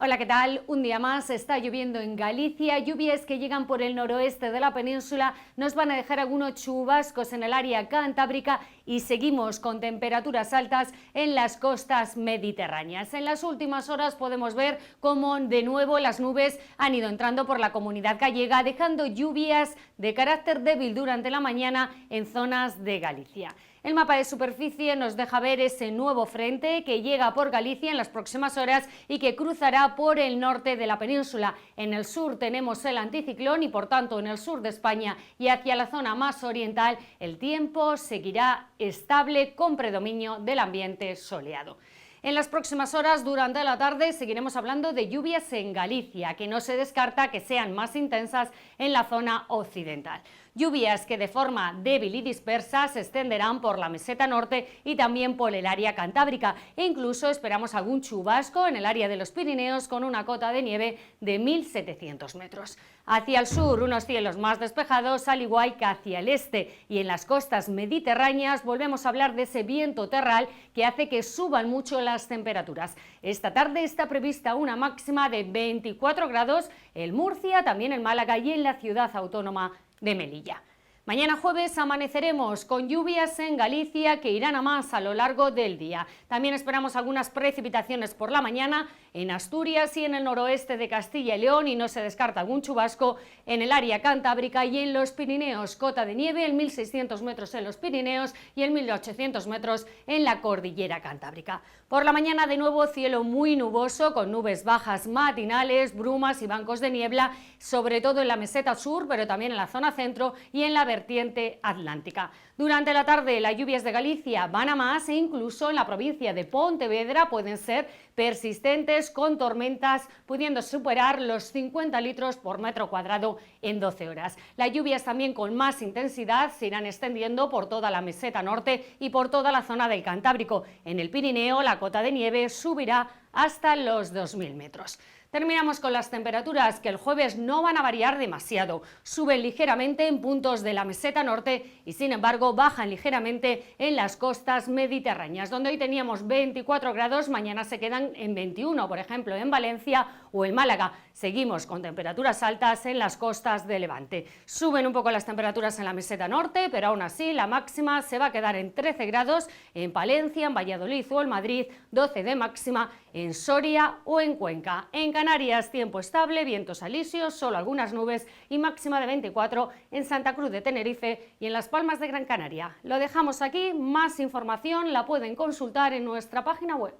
Hola, ¿qué tal? Un día más está lloviendo en Galicia, lluvias que llegan por el noroeste de la península, nos van a dejar algunos chubascos en el área cantábrica y seguimos con temperaturas altas en las costas mediterráneas. En las últimas horas podemos ver cómo de nuevo las nubes han ido entrando por la comunidad gallega, dejando lluvias de carácter débil durante la mañana en zonas de Galicia. El mapa de superficie nos deja ver ese nuevo frente que llega por Galicia en las próximas horas y que cruzará por el norte de la península. En el sur tenemos el anticiclón y por tanto en el sur de España y hacia la zona más oriental el tiempo seguirá estable con predominio del ambiente soleado. En las próximas horas, durante la tarde, seguiremos hablando de lluvias en Galicia, que no se descarta que sean más intensas en la zona occidental. Lluvias que de forma débil y dispersa se extenderán por la meseta norte y también por el área cantábrica e incluso esperamos algún chubasco en el área de los Pirineos con una cota de nieve de 1.700 metros. Hacia el sur, unos cielos más despejados, al igual que hacia el este, y en las costas mediterráneas volvemos a hablar de ese viento terral que hace que suban mucho las temperaturas. Esta tarde está prevista una máxima de 24 grados en Murcia, también en Málaga y en la ciudad autónoma de Melilla. Mañana jueves amaneceremos con lluvias en Galicia que irán a más a lo largo del día. También esperamos algunas precipitaciones por la mañana en Asturias y en el noroeste de Castilla y León y no se descarta algún chubasco en el área cantábrica y en los Pirineos. Cota de nieve en 1.600 metros en los Pirineos y en 1.800 metros en la cordillera cantábrica. Por la mañana de nuevo cielo muy nuboso con nubes bajas matinales, brumas y bancos de niebla, sobre todo en la meseta sur, pero también en la zona centro y en la vertiente atlántica. Durante la tarde las lluvias de Galicia van a más e incluso en la provincia de Pontevedra pueden ser persistentes con tormentas pudiendo superar los 50 litros por metro cuadrado en 12 horas. Las lluvias también con más intensidad se irán extendiendo por toda la meseta norte y por toda la zona del Cantábrico. En el Pirineo la cota de nieve subirá hasta los 2.000 metros. Terminamos con las temperaturas que el jueves no van a variar demasiado, suben ligeramente en puntos de la meseta norte y sin embargo bajan ligeramente en las costas mediterráneas, donde hoy teníamos 24 grados, mañana se quedan en 21, por ejemplo en Valencia o en Málaga. Seguimos con temperaturas altas en las costas de Levante. Suben un poco las temperaturas en la meseta norte, pero aún así la máxima se va a quedar en 13 grados en Palencia, en Valladolid o en Madrid, 12 de máxima en Soria o en Cuenca. En Canarias, tiempo estable, vientos alisios, solo algunas nubes y máxima de 24 en Santa Cruz de Tenerife y en Las Palmas de Gran Canaria. Lo dejamos aquí, más información la pueden consultar en nuestra página web.